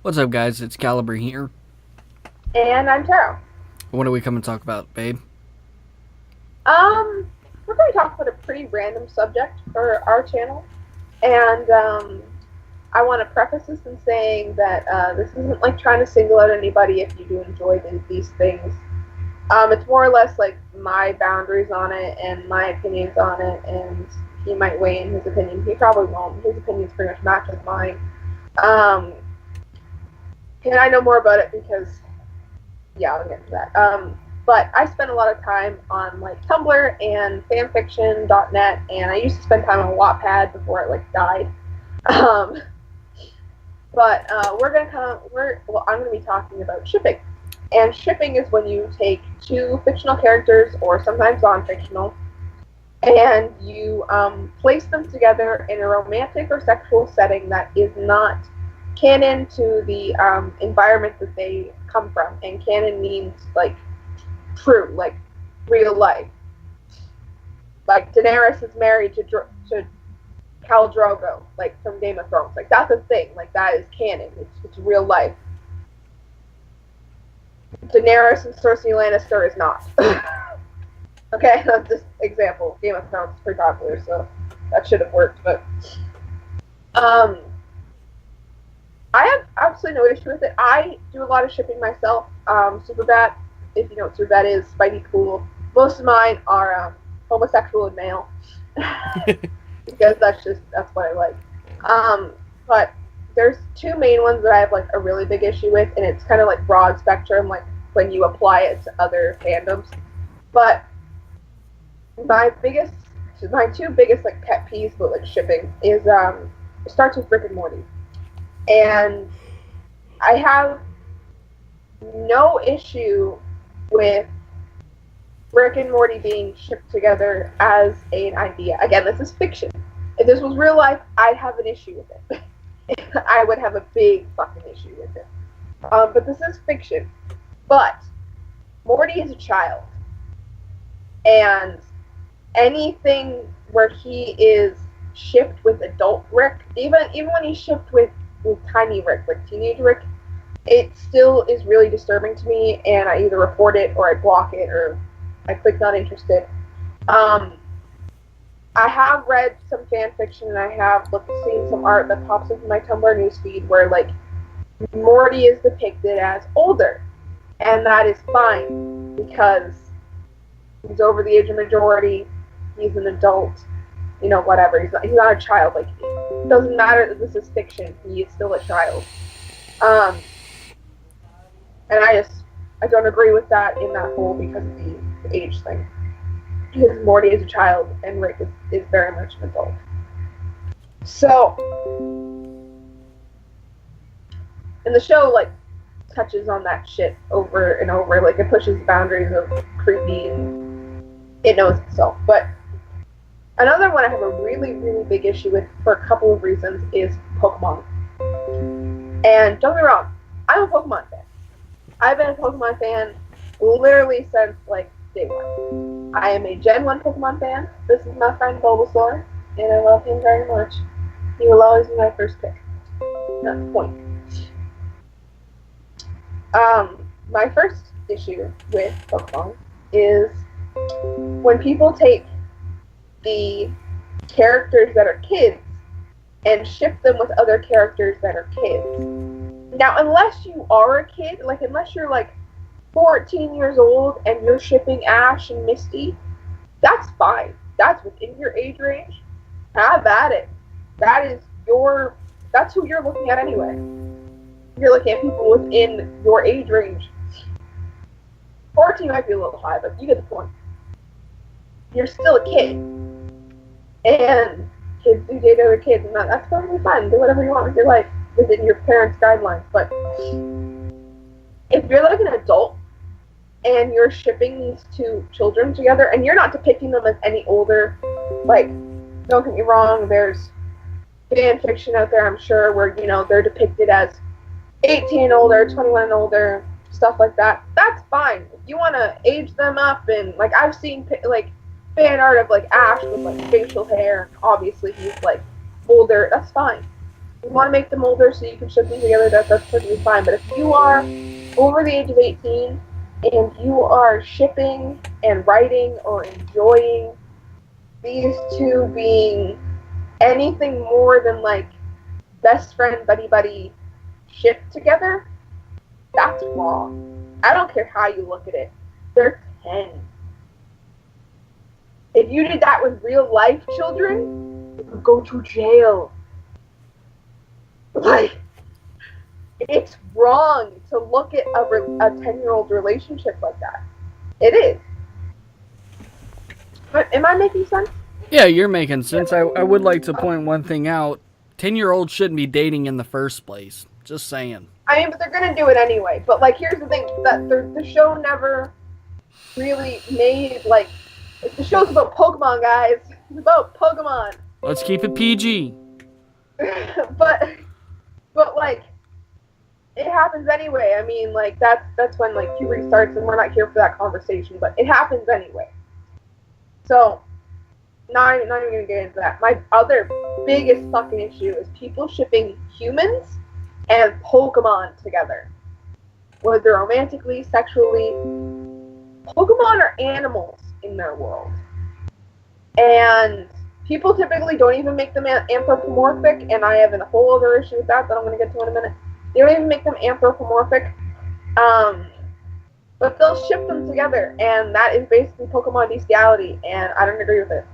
What's up, guys? It's Caliber here. And I'm Taro. What do we come and talk about, babe? Um, we're going to talk about a pretty random subject for our channel, and I want to preface this in saying that this isn't like trying to single out anybody if you do enjoy these things. It's more or less like my boundaries on it and my opinions on it, and he might weigh in his opinion. He probably won't. His opinions pretty much match with mine. Um, and I know more about it because, yeah, I'll get to that. But I spend a lot of time on like Tumblr and fanfiction.net, and I used to spend time on Wattpad before it like died. Um, but I'm gonna be talking about shipping, and shipping is when you take two fictional characters or sometimes non-fictional, and you place them together in a romantic or sexual setting that is not canon to the environment that they come from, and canon means like true, like real life. Like Daenerys is married to Khal Drogo, like from Game of Thrones. Like that's a thing. Like that is canon. It's real life. Daenerys and Cersei Lannister is not. Okay, that's just example. Game of Thrones is pretty popular, so that should have worked. But I have absolutely no issue with it. I do a lot of shipping myself. Superbat, if you know what Superbat is, Spidey Cool. Most of mine are homosexual and male. Because that's what I like. But there's two main ones that I have like a really big issue with, and it's kind of like broad spectrum, like when you apply it to other fandoms. But my two biggest like pet peeves with like shipping is it starts with Rick and Morty, and I have no issue with Rick and Morty being shipped together as an idea. Again, this is fiction. If this was real life, I'd have an issue with it. I would have a big fucking issue with it. But this is fiction. But Morty is a child. And anything where he is shipped with adult Rick, even when he's shipped with tiny Rick, like teenage Rick, it still is really disturbing to me, and I either report it or I block it or I click not interested. I have read some fan fiction, and I have seen some art that pops up in my Tumblr newsfeed where like Morty is depicted as older, and that is fine because he's over the age of majority. He's an adult, whatever. He's not a child. Like it doesn't matter that this is fiction. He is still a child. And I don't agree with that in that whole because of the age thing. Because Morty is a child and Rick is very much an adult. So, and the show like touches on that shit over and over. Like it pushes the boundaries of creepy and it knows itself. But another one I have a really, really big issue with for a couple of reasons is Pokemon. And don't get me wrong, I'm a Pokemon fan. I've been a Pokemon fan literally since like day one. I am a Gen 1 Pokemon fan. This is my friend Bulbasaur, and I love him very much. He will always be my first pick. That's the point. My first issue with Pokemon is when people take the characters that are kids and ship them with other characters that are kids. Now, unless you are a kid, like unless you're like 14 years old and you're shipping Ash and Misty, that's fine. That's within your age range. Have at it. That's who you're looking at anyway. You're looking at people within your age range. 14 might be a little high, but you get the point. You're still a kid. And kids do date other kids, and that's totally fine. Do whatever you want with your life within your parents' guidelines. But if you're like an adult and you're shipping these two children together, and you're not depicting them as any older, like, don't get me wrong, there's fan fiction out there, I'm sure, where, they're depicted as 18 and older, 21 and older, stuff like that. That's fine. If you want to age them up, and, like, I've seen, like, fan art of like Ash with like facial hair, and obviously he's like older, that's fine. You want to make them older so you can ship them together, that's perfectly fine. But if you are over the age of 18 and you are shipping and writing or enjoying these two being anything more than like best friend buddy buddy ship together, that's wrong. I don't care how you look at it. They're 10. If you did that with real life children, you would go to jail. Like, it's wrong to look at a 10-year-old relationship like that. It is. But am I making sense? Yeah, you're making sense. I would like to point one thing out. 10-year-olds shouldn't be dating in the first place. Just saying. I mean, but they're going to do it anyway. But, like, here's the thing. That the show never really made, like, the show's about Pokemon, guys. It's about Pokemon. Let's keep it PG. but, like, it happens anyway. I mean, like, that's when, like, puberty starts, and we're not here for that conversation. But it happens anyway. So, not even going to get into that. My other biggest fucking issue is people shipping humans and Pokemon together. Whether romantically, sexually. Pokemon are animals in their world. And people typically don't even make them anthropomorphic, and I have a whole other issue with that I'm going to get to in a minute. They don't even make them anthropomorphic. But they'll ship them together, and that is basically Pokemon bestiality, and I don't agree with it.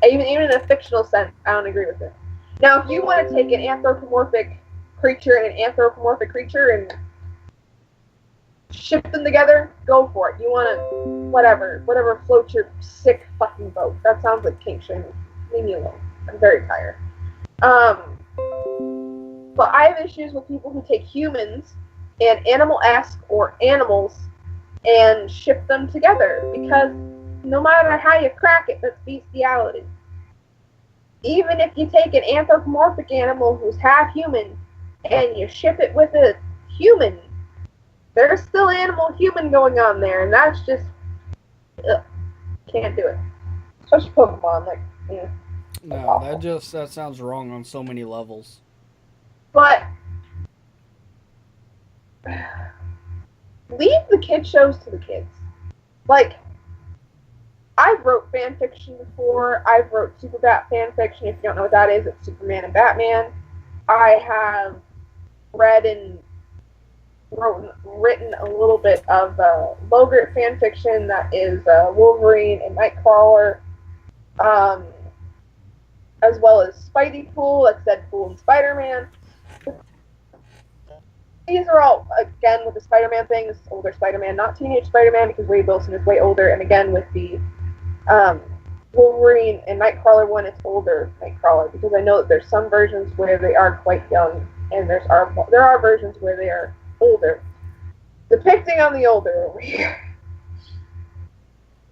Even in a fictional sense, I don't agree with it. Now, if you want to take an anthropomorphic creature and an anthropomorphic creature and ship them together, go for it. You want to, whatever floats your sick fucking boat. That sounds like kink shaming. Leave me alone. I'm very tired. But I have issues with people who take humans and animal-esque or animals and ship them together, because no matter how you crack it, that's bestiality. Even if you take an anthropomorphic animal who's half human and you ship it with a human, there's still animal-human going on there, and that's just, can't do it. Especially Pokemon, like, yeah. No, that sounds wrong on so many levels. But leave the kid shows to the kids. Like, I've wrote fan fiction before. I've wrote Superbat fan fiction. If you don't know what that is, it's Superman and Batman. I have read and written a little bit of Logart fan fiction that is Wolverine and Nightcrawler, as well as Spideypool, that's Deadpool and Spider-Man. These are all, again, with the Spider-Man thing, this is older Spider-Man, not teenage Spider-Man, because Wade Wilson is way older, and again, with the Wolverine and Nightcrawler one, it's older Nightcrawler, because I know that there's some versions where they are quite young, and there are versions where they are older. Depicting on the older over here.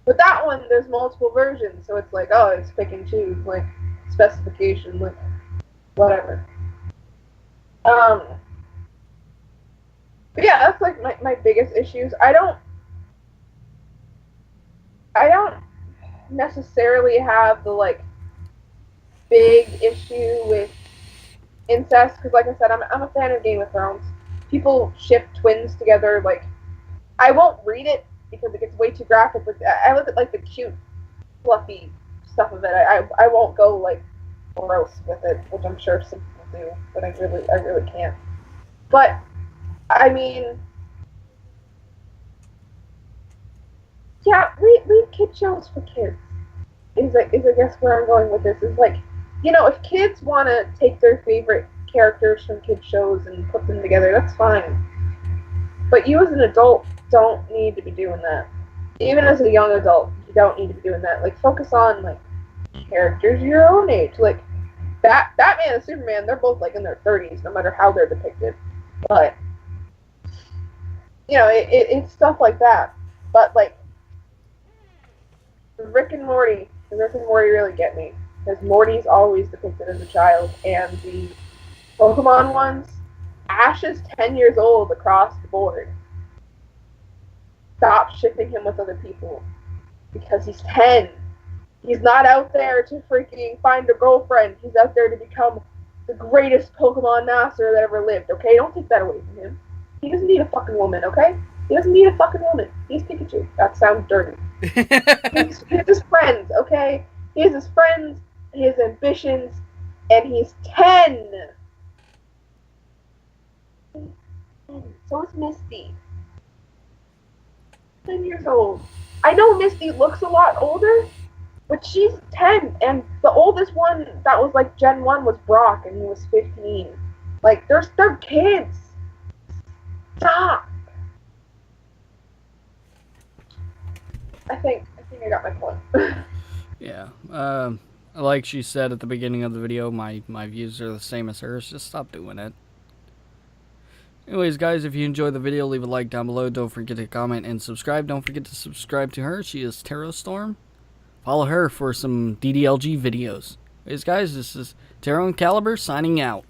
But that one, there's multiple versions, so it's like, oh, it's pick and choose, like, specification, like, whatever. But yeah, that's like my biggest issues. I don't necessarily have the like big issue with incest, because like I said, I'm a fan of Game of Thrones. People ship twins together. Like, I won't read it because it gets way too graphic. But I look at like the cute, fluffy stuff of it. I won't go like gross with it, which I'm sure some people do, but I really can't. But I mean, yeah, read kid shows for kids. Is I guess where I'm going with this is like, you know, if kids want to take their favorite characters from kid shows and put them together, that's fine. But you as an adult don't need to be doing that. Even as a young adult, you don't need to be doing that. Like, focus on like characters your own age. Like Batman and Superman, they're both like in their 30s, no matter how they're depicted. But you know, it's stuff like that. But like Rick and Morty really get me, because Morty's always depicted as a child, and the Pokemon ones, Ash is 10 years old across the board. Stop shipping him with other people, because he's 10. He's not out there to freaking find a girlfriend. He's out there to become the greatest Pokemon master that ever lived, okay? Don't take that away from him. He doesn't need a fucking woman, okay? He doesn't need a fucking woman. He's Pikachu. That sounds dirty. He's his friends, okay? He has his friends, his ambitions, and he's 10. So is Misty. 10 years old. I know Misty looks a lot older, but she's 10, and the oldest one that was like Gen 1 was Brock, and he was 15. Like, they're kids. Stop. I think I got my point. Yeah. Like she said at the beginning of the video, my views are the same as hers. Just stop doing it. Anyways, guys, if you enjoyed the video, leave a like down below. Don't forget to comment and subscribe. Don't forget to subscribe to her. She is TerraStorm. Follow her for some DDLG videos. Anyways, guys, this is Terra and Caliber signing out.